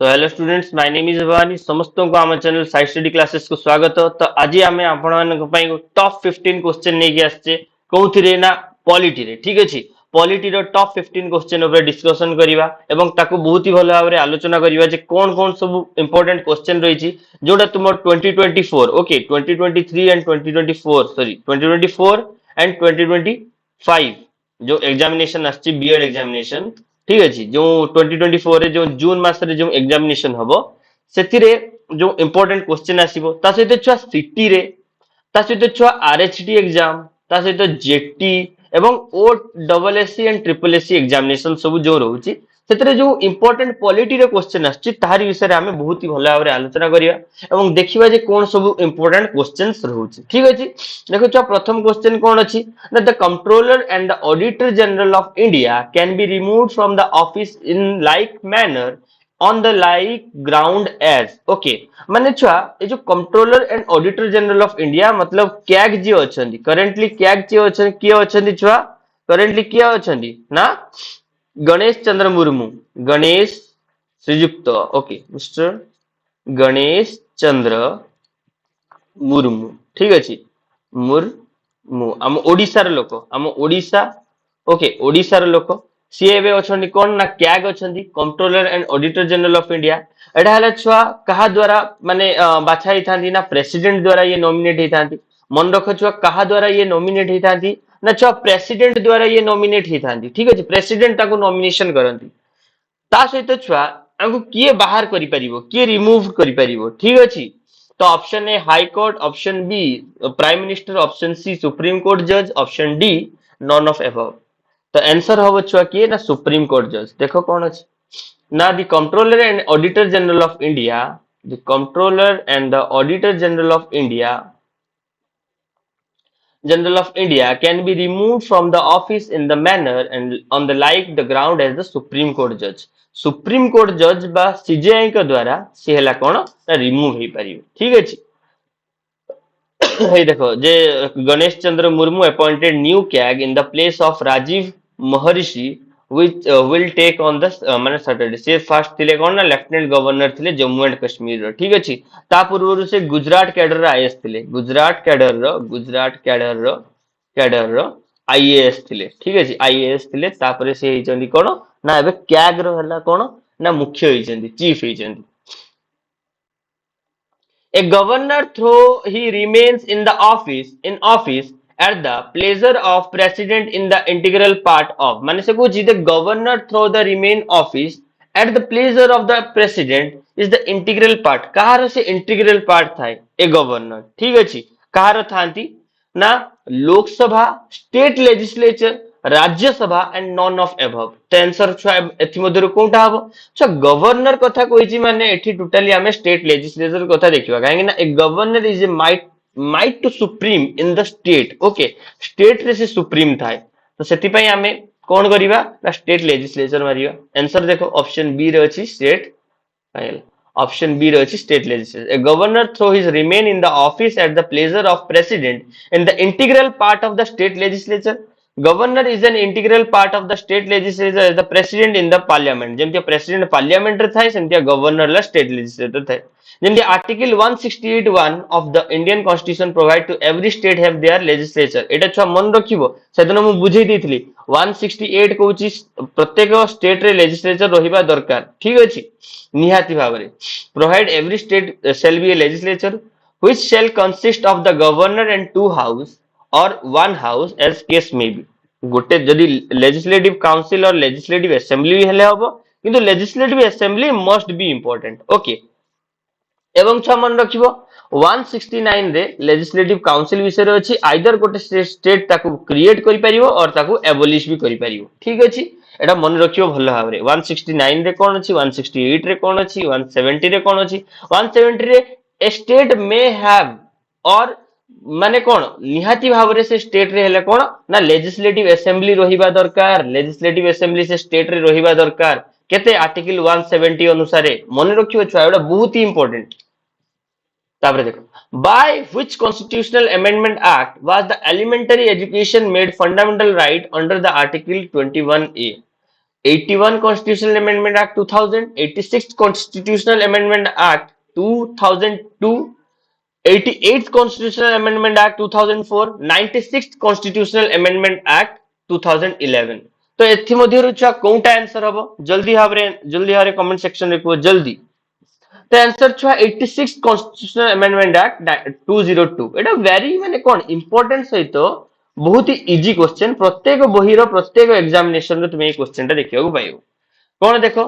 तो hello students, my name is Bhavani. समस्त को आम चैनल साइड स्टडी क्लासेस को स्वागत। तो आज आम आपण टॉप 15 क्वेश्चन नहीं आसचे कौथिरे ना पॉलिटी रे। ठीक अछि, पॉलिटी रो टॉप 15 क्वेश्चन ऊपर डिस्कशन करिवा एवं ताको बहुत ही भलो भाबरे आलोचना करिवा जे कोन कोन सब इंपोर्टेंट क्वेश्चन रहिछि जोटा तुमर 2024 ओके 2023 एंड 2024 सॉरी 2024 एंड 2025 जो एग्जामिनेशन आछि बीएड एग्जामिनेशन। ठीक अछि, जो 2024 रे जो जून मास रे जो एग्जामिनेशन हबो सेतिरे जो इंपोर्टेंट क्वेश्चन आसीबो ता सहित छुआ सिटी रे, ता सहित छुआ आरएचटी एग्जाम, ता सहित जेटी एवं ओ double SC and triple SC examination सब जो रहउची सेतरे जो इंपोर्टेंट पॉलिटी रे क्वेश्चन आछि ताहारी विषय रे हमें बहुत ही भलो भाबरे आलोचना करिया एवं देखिबा जे कोन सब इंपोर्टेंट क्वेश्चंस रहउची। ठीक अछि, देखो छुआ प्रथम क्वेश्चन कोन अछि that the comptroller and the auditor general of India can be removed from the office in like manner on the like ground as okay माने छुआ ए जो controller and auditor general of India मतलब CAG जी अछंती currently CAG जी अछन किए अछंती छुआ currently किए अछंती ना गणेश चंद्र मुर्मू, गणेश श्रीयुक्त okay mister Ganesh Chandra Murmu. ठीक अछि, मुर्मू आम ओडिशार लोक, आम ओडिशा ओके ओडिशार लोक सी एबे अछंती कोन ना कैग अछंती controller and auditor general of India. एडा हला छुआ कहा द्वारा माने बाछा ही थांती ना प्रेसिडेंट द्वारा ये नॉमिनेट ही थांती। मन रखो छुआ कहा द्वारा ये नॉमिनेट ही थांती ना छुआ प्रेसिडेंट द्वारा ये नॉमिनेट ही थांती। ठीक अछि, प्रेसिडेंट ताको नॉमिनेशन करंती ता सहित छुआ आंकु किए बाहर करि परिबो किए रिमूव करि परिबो। ठीक अछि, तो option A high court, option B prime minister, option C supreme court जज, option D none of above. तो आंसर होबो छुआ किए ना सुप्रीम कोर्ट जज। देखो कौन अछि ना the controller and auditor general of India, the controller and the auditor general of India General of India can be removed from the office in the manner and on the like the ground as the Supreme Court judge. Supreme Court judge बा CJI का द्वारा से हला कोन remove हे परियो। ठीक अछि, हे देखो जे Ganesh Chandra Murmu appointed new CAG in the place of Rajiv Mahrishi which will take on the माने सैटरडे से फर्स्ट थिले कोन ना लेफ्टिनेंट गवर्नर थिले जम्मू एंड कश्मीर रो। ठीक अछि, ता पूर्वरु से गुजरात कैडर रो आईएएस थिले, गुजरात कैडर रो आईएएस थिले। ठीक अछि, आईएएस थिले तापरे से हे जंदी कोन ना एबे कैग रो हला कोन ना मुख्य हे जंदी चीफ हे जंदी। A governor, though he remains in office at the pleasure of president in the integral part of माने से कुछ the governor through the remain office at the pleasure of the president is the integral part। कहार से integral part था a governor. ठीक अछि, कहार थांती ना Lok Sabha, state legislature, Rajya Sabha and none of above. तो answer छुआ एथि मध्यरु कोनटा हबो छुआ गवर्नर कथा कहिछि माने एठी टोटली हमें स्टेट लेजिस्लेचर कथा देखिबा काहे ना a governor is a might to supreme in the state. Okay state रे से सुप्रीम थाए तो सेति पई हमें कोन करिबा ना स्टेट लेजिस्लेचर मारिबा। आंसर देखो ऑप्शन बी रे अछि स्टेट फाइनल ऑप्शन बी रही state legislature. A governor through his remain in the office at the pleasure of president in the integral part of the state legislature। Governor is an integral part of the state legislature as the president in the parliament। जेमति president parliament रे थाए सेमति governor ला state legislator थाए। जेमति article 168(1) of the Indian constitution provide to every state have their legislature। एटा छुआ मन रखिबो सेदिन मु बुझेई देइथिली 168 कहूची प्रत्येक state रे legislature रहिबा दरकार। ठीक अछि, निहाती Bhavre provide every state shall be a legislature which shall consist of the governor and two house or one house as case may be। गोटे जदि लेजिस्लेटिव काउंसिल और लेजिस्लेटिव असेंबली हेले हबो किंतु legislative assembly must be important. Okay एवं छुआ मन रखिबो 169 रे लेजिस्लेटिव काउंसिल विषय अछि आइदर गोटे स्टेट ताकू क्रिएट करि परिबो और ताकू एबोलिश भी करि परिबो। ठीक अछि, एटा मन रखियो भलो भाबरे 169 रे कोन अछि, 168 रे कोन अछि, 170 रे कोन अछि। 170 रे ए स्टेट मे हैव और माने कोन निहाती भाबरे से स्टेट रे हेले कोन ना लेजिस्लेटिव असेंबली रहिबा दरकार। लेजिस्लेटिव असेंबली से स्टेट रे रहिबा दरकार केते आर्टिकल 170 अनुसार मन रखियो छुआ एटा बहुत ही इंपोर्टेंट। तापरे देखो by which constitutional amendment act was the elementary education made fundamental right under the article 21A। 81 Constitutional Amendment Act 2000, 86th Constitutional Amendment Act 2002, 88th Constitutional Amendment Act 2004, 96th Constitutional Amendment Act 2011. तो एथि मध्यरु छुआ कोनटा answer हबो जल्दी भाबरे comment section रे को जल्दी तो answer छुआ 86th Constitutional Amendment Act 202 एटा वेरी माने कोन इंपोर्टेंट सहित बहुत ही इजी क्वेश्चन प्रत्येक बहिरो प्रत्येक एग्जामिनेशन रे तुमे ए क्वेश्चन टा देखियो पाइबो कोन देखो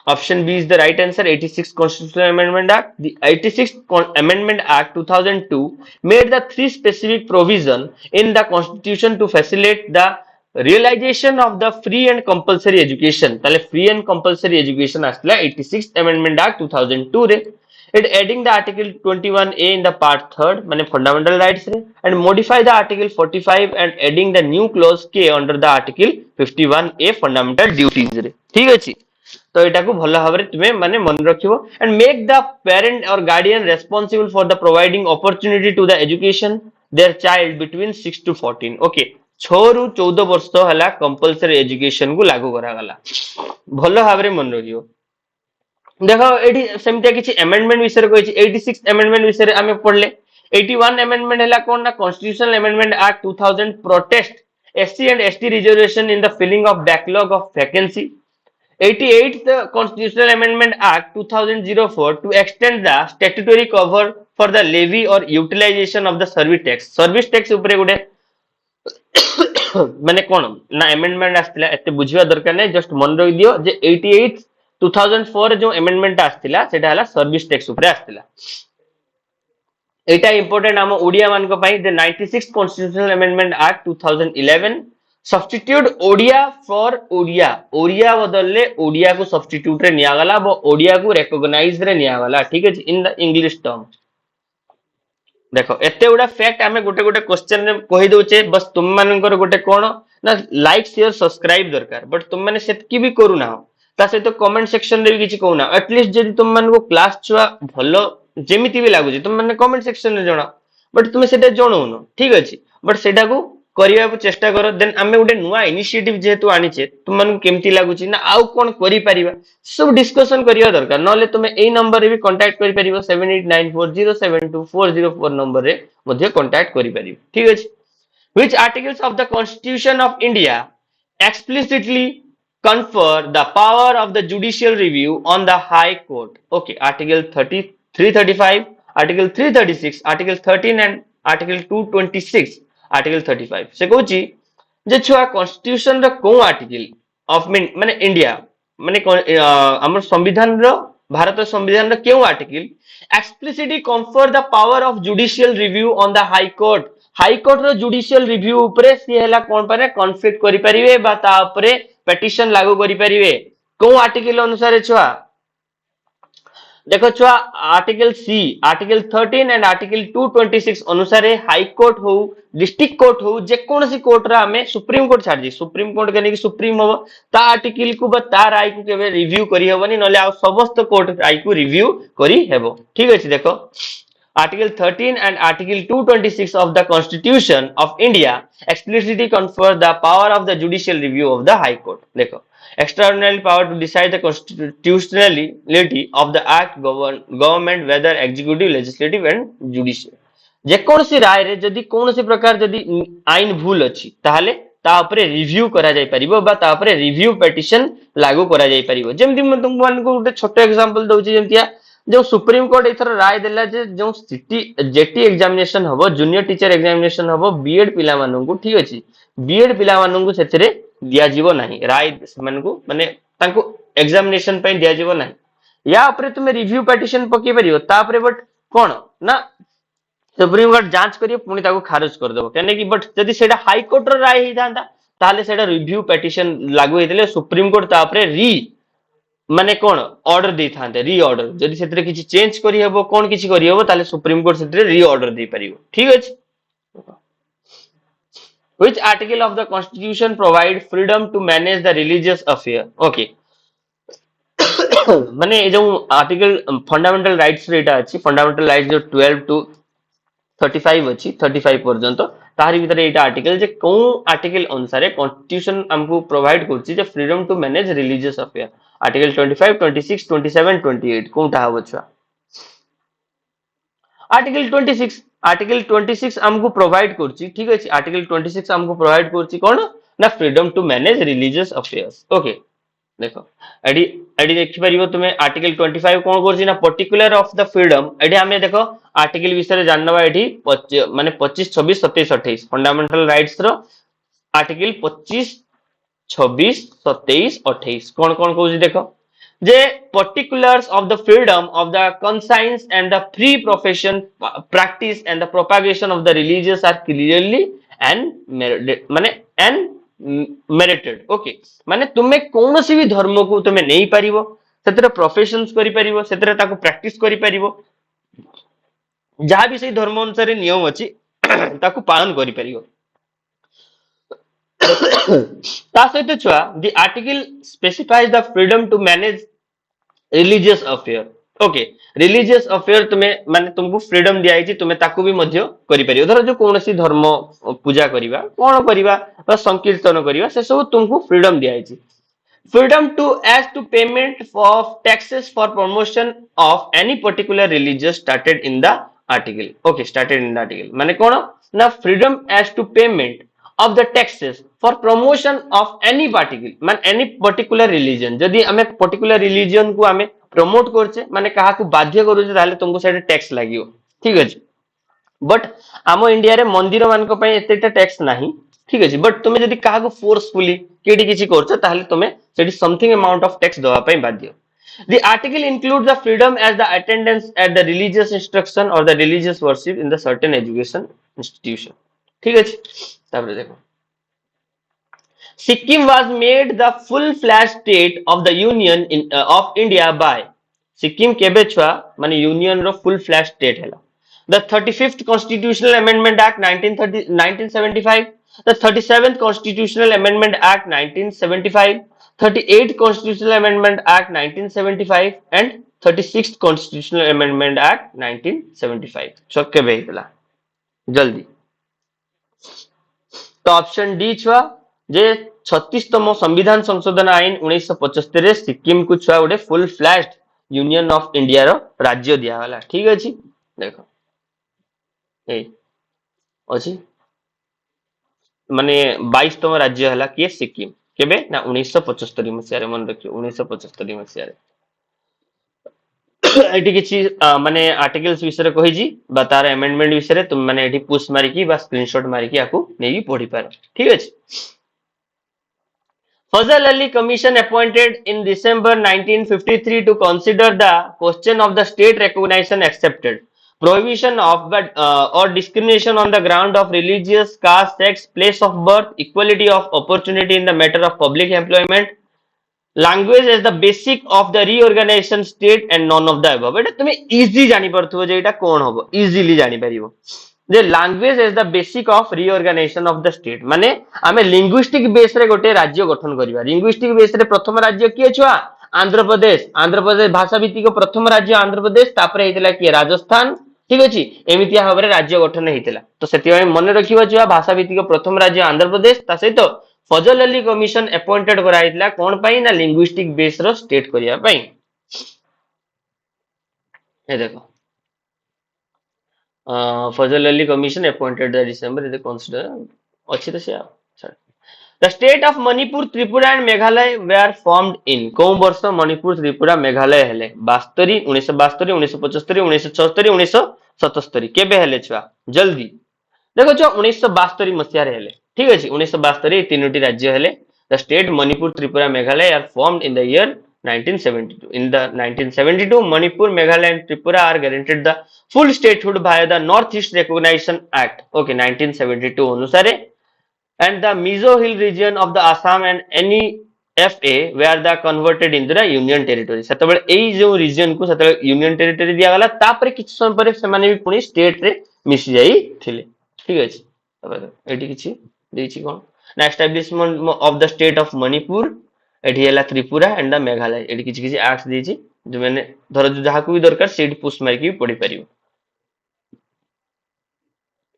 option B is the right answer. 86th Constitutional Amendment Act. The 86th Amendment Act 2002 made the three specific provision in the Constitution to facilitate the realization of the free and compulsory education. ताले free and compulsory education आसला 86th Amendment Act 2002 रे. It adding the Article 21A in the part 3rd माने fundamental rights रे and modify the Article 45 and adding the new clause K under the Article 51A fundamental duties रे. ठीक अछि तो एटा को भलो भाबरे तुमे माने मन रखिबो and make the parent or guardian responsible for the providing opportunity to the education their child between 6 to 14 okay 6 रु 14 वर्ष हला कंपलसरी एजुकेशन को लागू करा गला भलो भाबरे मन रखिबो देखो एठी सेमते किछि अमेंडमेंट विषय रे कहिछि 86 अमेंडमेंट विषय रे आमे पढले 81 अमेंडमेंट हला कोन ना constitutional amendment act 2000 protest SC and ST reservation in the filling of backlog of vacancy 88th Constitutional Amendment Act 2004 to extend the statutory cover for the levy or utilization of the service tax. Service tax उपरे गुडे माने कोन ना amendment आस्तिला एते बुझिबा दरकार नै just मन रखि दियो जे 88 2004 जो अमेंडमेंट आस्तिला सेटा हला सर्विस टैक्स उपरे आस्तिला एटा इंपोर्टेंट हम ओडिया मान को पई the 96th Constitutional Amendment Act 2011 substitute Odia for Odia Odia बदलले ओडिया को सब्स्टिट्यूट रे निया गला बो ओडिया को रिकॉग्नाइज रे निया गला ठीक है इन द इंग्लिश टर्म देखो एते उडा फैक्ट हमें गोटे गोटे क्वेश्चन रे कहि दोचे बस तुम मानकर गोटे कोन ना लाइक शेयर सब्सक्राइब दरकार बट तुम माने सेतकी भी करू ना ता सहित कमेंट सेक्शन रे भी किछि कहू ना एटलीस्ट जदि तुम मान को क्लास छुआ भलो जेमिति भी लागु तुम माने कमेंट सेक्शन रे जणा बट तुम सेटा जणौनो ठीक अछि बट सेटा को करिया को चेष्टा करो देन आमे उडे नुवा इनिशिएटिव जेतु आनिचे तुम मन केमती लागुची ना आउ कोन करि परिबा सब डिस्कशन करिया दरकार नले तुमे एई नंबर रे भी कांटेक्ट करि परिबो 7894072404 नंबर रे मध्ये कांटेक्ट करि परिबो ठीक अछि which articles of the constitution of India explicitly confer the power of the judicial review on the high court okay article 30 335 article 336 article 13 and article 226 article 35 से कहूची जे छुआ कॉन्स्टिट्यूशन रो को आर्टिकल ऑफ माने India माने हमर संविधान रो भारत संविधान रो केउ article explicitly confer the power of judicial review on the high court रो जुडिशियल रिव्यू ऊपर सी हला कोन पारे कॉन्फ्लिक्ट करि परिबे बा ता ऊपर पिटीशन लागू करि परिबे को आर्टिकल अनुसार छुआ देखो छुआ आर्टिकल सी आर्टिकल 13 एंड आर्टिकल 226 अनुसार हाई कोर्ट हो डिस्ट्रिक्ट कोर्ट हो जे कोनसी कोर्ट रा हमें सुप्रीम कोर्ट छाड़ दी सुप्रीम कोर्ट के कि सुप्रीम हो ता आर्टिकल को बा ता राय को केबे रिव्यू करि हेबनी नले आ समस्त कोर्ट राय को रिव्यू करि हेबो ठीक अछि देखो article 13 and article 226 of the constitution of India explicitly confer the power of the judicial review of the high court देखो extraordinary power to decide the constitutionality of the act government whether executive legislative and judicial जे कोनसी राय रे जदी कोनसी प्रकार जदी आईन भूल अछि ताहाले ता ऊपर रिव्यू करा जाय परिबो बा ता ऊपर रिव्यू पिटीशन लागू करा जाय परिबो जेमति म तुम मान को गोटे छोटो एग्जांपल दउची जेमतिया जो सुप्रीम कोर्ट एथर राय देला जे जो सिटी जेटी एग्जामिनेशन हबो जूनियर टीचर एग्जामिनेशन हबो बीएड पिला मानन को ठीक अछि बीएड पिला मानन को सेथरे दिया जीवो नाही राय मन को माने तांको एग्जामिनेशन पे दिया जीवो नाही या ऊपर तुमे रिव्यू पिटीशन पके परियो ता ऊपर बट कोन ना सुप्रीम कोर्ट जांच करियो पुनी ताको खारिज कर देबो कने कि बट जदी सेटा हाई कोर्ट रो राय हि थांता ताले सेटा रिव्यू पिटीशन लागू हेतले सुप्रीम कोर्ट ता ऊपर री माने कोन ऑर्डर दे थांते री ऑर्डर जदी सेतरे किछि चेंज करि हेबो कोन किछि करि हेबो ताले सुप्रीम कोर्ट सेतरे री ऑर्डर दे परिबो ठीक अछि which article of the constitution provide freedom to manage the religious affair okay माने जो आर्टिकल फंडामेंटल राइट्स रेटा अछि फंडामेंटल राइट्स जो 12 टू 35 अछि 35 पर्यंत तारि भितर एटा आर्टिकल जे को आर्टिकल अनुसार कॉन्स्टिट्यूशन हमको प्रोवाइड करछि जे freedom to manage religious affair article 25 26 27 28 कोटा हबो छुआ आर्टिकल 26 हमको प्रोवाइड करछि ठीक अछि आर्टिकल 26 हमको प्रोवाइड करछि कोन ना freedom to manage religious affairs okay देखो एडी एडी देखि परिबो तुमे आर्टिकल 25 कोन करछि ना पर्टिकुलर ऑफ द फ्रीडम एडी हमें देखो आर्टिकल विषय जानवा एडी माने 25 26 27 28 फंडामेंटल राइट्स रो आर्टिकल 25 26 27 28 कौन कौन कहूँ देखो जे particulars of the freedom of the conscience and the free profession practice and the propagation of the religious are clearly and merited माने and merited okay माने तुमे कौन सी भी धर्म को तुमे नहीं पारिबो सेतरे प्रोफेशंस करि पारिबो सेतरे ताको प्रैक्टिस करि पारिबो जहाँ भी सही धर्म अनुसार नियम अछि ताको पालन करि पारिबो ता सहित छुआ the article specifies the freedom to manage religious affair okay religious affair तुम्हें माने तुमको फ्रीडम दिया है तुम्हें ताको भी मध्य करि परियो धर जो कौन सी धर्म पूजा करिवा कोन करिवा बा संकीर्तन करिवा से सब तुमको फ्रीडम दिया है freedom to as to payment of taxes for promotion of any particular religious started in the article okay started in the article माने कोन ना freedom as to payment of the taxes for promotion of any particular मान any particular religion जदि हमें particular religion को हमें promote करछे माने कहा को बाध्य करूछे ताले तुमको सेटे टैक्स लागियो ठीक अछि बट आम इंडिया रे मंदिर मानक पय एतेटा टैक्स नाही ठीक अछि बट तुमे जदि काहा को फोर्सफुली केडी किछि करछ ताले तुमे सेठी समथिंग अमाउंट ऑफ टैक्स दवा पय बाध्य The article includes the freedom as the attendance at the religious instruction or the religious worship in the certain education institution ठीक अछि तापर देखो Sikkim was made the full-fledged state of the Union of India by Sikkim केबे छुआ माने union रो full-fledged state हैला the 35th Constitutional Amendment Act 1975, the 37th Constitutional Amendment Act 1975, 38th Constitutional Amendment Act 1975 and 36th Constitutional Amendment Act 1975 सबके भेटला जल्दी तो option D छुआ जे 36तम संविधान संशोधन आईन 1975 रे सिक्किम को छुआ गोटे full fledged union of India रो राज्य दिया वाला ठीक अछि देखो अच्छी माने 22तम राज्य हला किए सिक्किम केबे ना 1975 मसिया रे मन रखियो 1975 मसिया रे एटी किछि माने आर्टिकल्स विषय कहि जी बतार अमेंडमेंट विषय तुम माने एटी पुश मारी की बा स्क्रीनशॉट मारी की आकू नेही पढी पार ठीक अछि Fazal Ali Commission appointed in December 1953 to consider the question of the state recognition accepted prohibition of or discrimination on the ground of religious, caste, sex, place of birth, equality of opportunity in the matter of public employment, language as the basic of the reorganization state and none of the above. एटा तुमे easy जानि परथुबो जे एटा कोन होबो easily जानि परिबो जे language as the basic of reorganisation of the state माने आमे linguistic base रे गोटे राज्य गठन करिवा लिंग्विस्टिक बेस रे प्रथम राज्य किए छुआ आंध्र प्रदेश भाषा भित्तिक प्रथम राज्य आंध्र प्रदेश तापर हेतिला कि राजस्थान ठीक अछि एमितिया भाबरे राज्य गठन हेतिला तो सेति मन रखिबा छुआ भाषा भित्तिक प्रथम राज्य आंध्र प्रदेश ता सहित फजल अली कमिशन अपॉइंटेड कराइतला कोन पई ना लिंग्विस्टिक बेस रो स्टेट करिया पई हे देखो Fazal Ali Commission appointed the December is the consider अच्छी तरह से The state of Manipur, Tripura and Meghalaya were formed in कौन वर्ष मणिपुर त्रिपुरा मेघालय हेले 72 1972 1975 1976 1977 केबे हेले छुआ जल्दी देखो छुआ 1972 मसिया रे हेले ठीक अछि 1972 तीनोटी राज्य हेले The state Manipur, Tripura, Meghalaya are formed in the year 1972. In the 1972, Manipur, Meghalaya and Tripura are granted the full statehood via the Northeast Recognition Act. Okay, 1972 अनुसारे and the Mizo Hill region of the Assam and NEFA were the converted into the Union Territory. सेतबेले एई जो region को सेतबेले Union Territory दिया गला तापरे किछ समय परे सेमाने भी पुनी state रे मिसि जाई थिले ठीक अछि तबे एठी किछि देछि कोन ना establishment of the state of Manipur एठी हला त्रिपुरा एंड द मेघालय एठी किछि किछि एक्ट देछि जो माने धर जहा को भी दरकार सेठी पुश मार के पढि परियो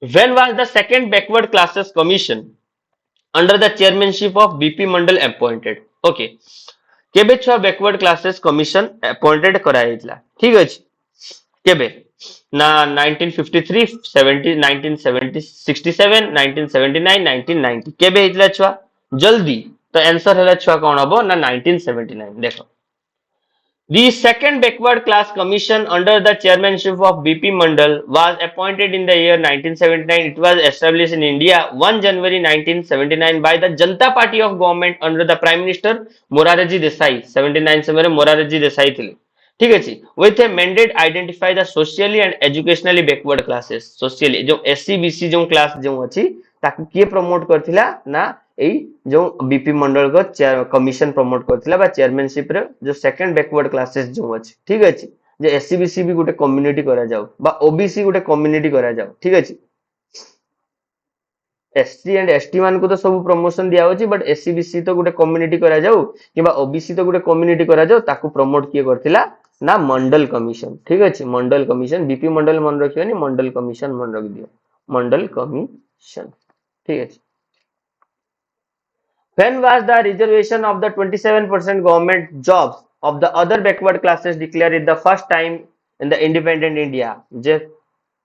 When was the second backward classes commission under the chairmanship of BP Mandal appointed? Okay. केबे छुआ बैकवर्ड क्लासेस कमिशन अपॉइंटेड कराइला ठीक अछि केबे ना 1953 70 1970 67 1979 1990 केबे हितला छुआ जल्दी तो आंसर हला छुआ कोन हबो ना 1979 देखो the second backward class commission under the chairmanship of BP Mandal was appointed in the year 1979. It was established in India 1 January 1979 by the Janata Party of government under the Prime Minister Morarji Desai. 79 समय मोरारजी देसाई थे ठीक है with a mandate identify the socially and educationally backward classes. Socially जो SC BC जो class जो अच्छी ताकि किए प्रमोट करथिला ना एई जो बीपी मंडल को कमिशन प्रमोट करथिला बा चेयरमैनशिप रे जो सेकंड बैकवर्ड क्लासेस जो अछि ठीक अछि जे एससी बीसी भी गोटे कम्युनिटी करा जाऊ बा ओबीसी गोटे कम्युनिटी करा जाऊ ठीक अछि एससी एंड एसटी मान को तो सब प्रमोशन दिया होची बट एससी बीसी तो गोटे कम्युनिटी करा जाऊ किबा ओबीसी तो गोटे कम्युनिटी करा जाऊ ताकू प्रमोट किए करथिला ना मंडल कमिशन ठीक अछि मंडल कमिशन बीपी मंडल मन रखियोनी मंडल कमिशन मन रख दियो मंडल कमिशन ठीक अछि when was the reservation of the 27% government jobs of the other backward classes declared it the first time in the independent India? जे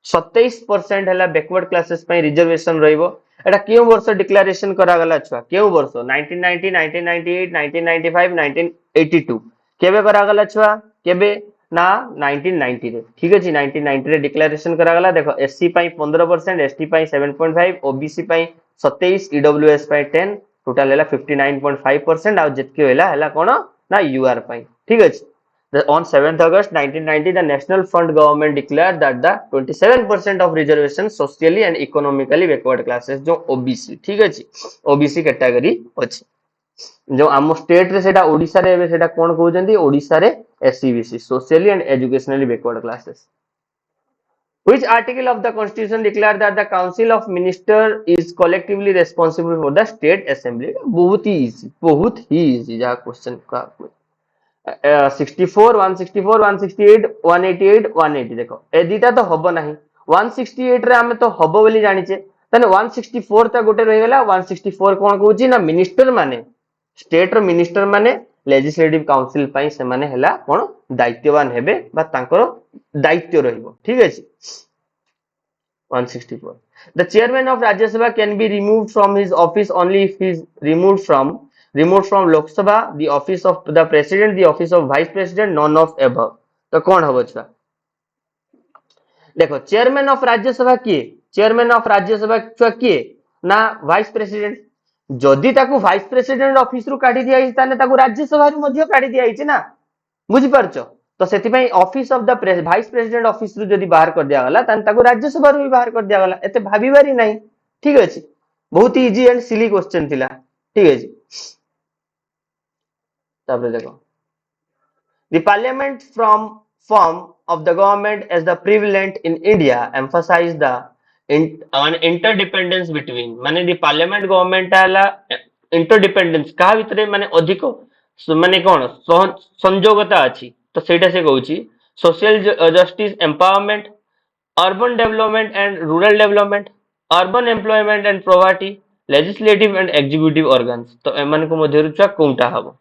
27% है बैकवर्ड क्लासेस रिजर्वेशन रहिबो एटा केउ वर्ष डिक्लेरेशन करा गला छुआ केउ वर्ष 1990 1998 1995 1982 केबे करा गला छुआ केबे ना 1990 रे ठीक अछि 1990 रे डिक्लेरेशन करा गला देखो एससी पई 15% एसटी पई 7.5 ओबीसी पई 27 ईडब्ल्यूएस पई 10 टोटल है 59.5% आउ जितके है कौन ना यूआर पाई ठीक है on 7th August 1990 the National Front government declared that the 27% of reservation socially and economically backward classes जो ओबीसी ठीक है ओबीसी कैटेगरी अछि जो आम स्टेट रे सेटा ओडिसा रे एबे सेटा कोन कहउजंती ओडिसा रे SCBC socially and educationally backward classes Which article of the Constitution declared that the Council of Ministers is collectively responsible for the State Assembly? बहुत ही easy जहाँ क्वेश्चन का 64 164 168 188 180 देखो ए दीटा तो हबो नहीं 168 रे हमें तो हबो बोली जानिचे तने 164 ता गोटे रहि गेला 164 कोन कहउची ना मिनिस्टर माने स्टेट रो मिनिस्टर माने लेजिस्लेटिव काउंसिल पई से माने हला कोन दायित्ववान हेबे बा तांकर दायित्व रहिबो ठीक अछि 164 the chairman of Rajya Sabha can be removed from his office only if he is removed from Lok Sabha the office of the president the office of vice president none of above तो कौन हबो छुआ देखो chairman of राज्य सभा किए chairman of राज्य सभा छुआ किए ना वाइस प्रेसिडेंट जदि ताकू वाइस प्रेसिडेंट ऑफिस रु काढी दिया ताने ताकू राज्य सभा रु मध्य काढी दिया ना बुझी पारछो तो सेति office of the vice president office रु जदि बाहर कर दिया गला ताने ताकू राज्य सभा रु भी बाहर कर दिया गला एते भाबीबारी नहीं ठीक अछि बहुत इजी एंड सिली क्वेश्चन थिला ठीक अछि तापर देखो the parliament from form of the government as the prevalent in India emphasize the on interdependence between माने the parliament government आला interdependence का भितरे माने अधिक माने कोन संयोगता अछि तो सेटा से कहउची social justice empowerment urban development and rural development urban employment and poverty legislative and executive organs तो एमान को मध्यरु चा कोनटा हबो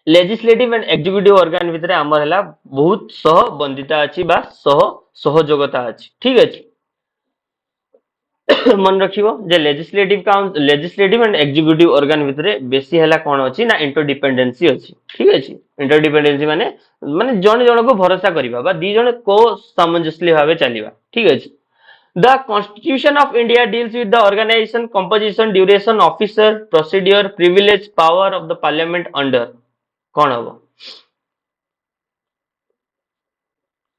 लेजिस्लेटिव एंड एग्जीक्यूटिव ऑर्गन भितरे हमर हला बहुत सह बंदिता अछि बा सह सहयोगता अछि ठीक अछि मन रखिबो जे लेजिस्लेटिव एंड एग्जीक्यूटिव ऑर्गन भितरे बेसी हला कोन अछि ना इंटरडिपेंडेंसी अछि ठीक अछि इंटरडिपेंडेंसी माने माने जण जण को भरोसा करिबा बा दी जण को सामंजस्यली भाबे चलिबा ठीक अछि The Constitution of India deals with the organization, composition, duration, officer, procedure, privilege, power of the parliament under कौन हबो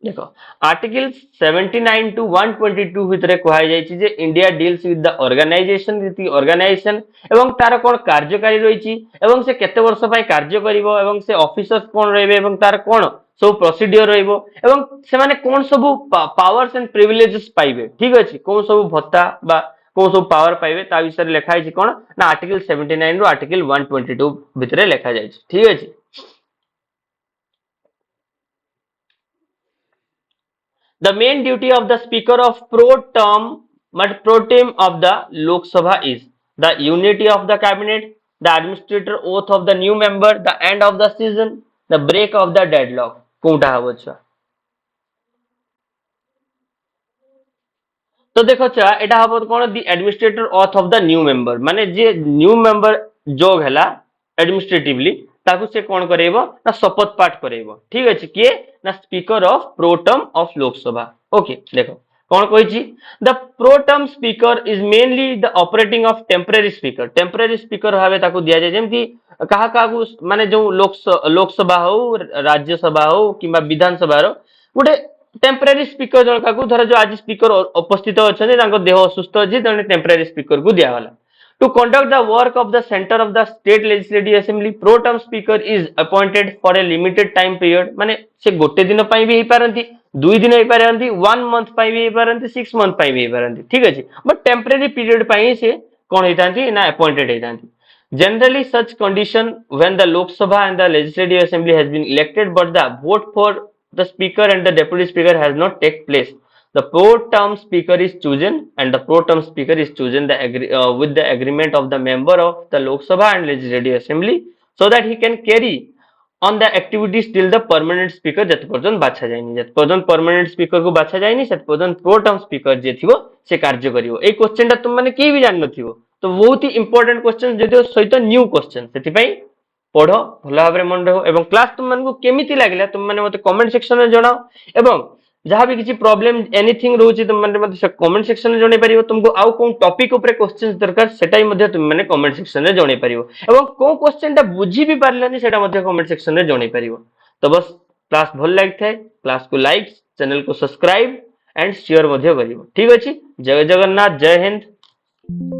देखो आर्टिकल 79 टू 122 भितरे कहै जाय छी जे India deals with the organisation एवं तार कोन कार्यकारी रहिछि एवं से केते वर्ष पय कार्य करिवो एवं से ऑफिसर्स कोन रहबे एवं तार कोन सब प्रोसीजर रहिबो एवं से माने कोन सब पावर्स एंड प्रिविलेजेस पाइबे ठीक अछि कोन सब भत्ता बा कोन सब पावर पाइबे ता विषय लिखा है कोन ना आर्टिकल 79 रो आर्टिकल 122 भितरे लिखा जाय छी ठीक अछि The main duty of the Speaker of pro tem of the Lok Sabha is the unity of the cabinet, the administrator oath of the new member, the end of the season, the break of the deadlock. কোনটা হবে ଛୁଆ? तो देखो छुआ एटा हबो कोन the administrator oath of the new member माने जे न्यू मेंबर जोग हैला एडमिनिस्ट्रेटिवली ताकू से कोन करेबो ना शपथ पाठ करेबो ठीक अछि किए ना speaker of protem of Lok Sabha okay देखो कोन कहि छी the protem speaker is mainly the operating of temporary speaker भाबे ताकू दिया जाय जेमति कहा काकू माने जो लोकसभा हो राज्यसभा हो किबा विधानसभा रो गोटे टेम्परेरी स्पीकर जनका को धर जो आज स्पीकर उपस्थित अच्छा देह असुस्थ अच्छे जन टेम्परेरी स्पीकर को दिगला to conduct the work of the centre of the state legislative assembly pro term speaker is appointed for a limited time period माने से गोटे दिन भी हो पारती 2 दिन हो पारती 1 मंथ भी हो पारती 6 मंथ भी हो पारती ठीक अच्छे बट टेम्परेरी पीरियड से कौन होता ना अपॉइंटेड होता generally such condition when the Lok Sabha and the legislative assembly has been elected but the vote for the speaker and the deputy speaker has not take place the pro-term speaker is chosen and the pro-term speaker is chosen with the agreement of the member of the Lok Sabha and legislative assembly so that he can carry on the activities till the permanent speaker जत पर्यंत बाछा जायनी जत पर्यंत permanent speaker को बाछा जायनी सेत पर्यंत pro-term speaker जे थिवो से कार्य करिवो ए question ता तुम माने के भी जान नथिवो तो बहुत ही इंपोर्टेंट क्वेश्चन जदियो सहित न्यू क्वेश्चन सेति पई पढ़ो भल भाव मन रहो एवं क्लास तुम मानक केमिति लागला तुम माने मते कमेंट सेक्शन में जणाओ एवं जहां भी किसी प्रॉब्लम एनीथिंग रहउची तुम माने मते कमेंट सेक्शन में जणे परियो तुमको आउ कोन टॉपिक ऊपर क्वेश्चंस दरकार सेटाई मध्ये तुम माने कमेंट सेक्शन में जणे परियो एवं को क्वेश्चन ता बुझी भी पारलानी सेटा मध्ये कमेंट सेक्शन में जणे परियो तो बस क्लास भल लागथाय क्लास को लाइक चैनल को सब्सक्राइब एंड शेयर मध्ये करियो ठीक अछि जय जगन्नाथ जय हिंद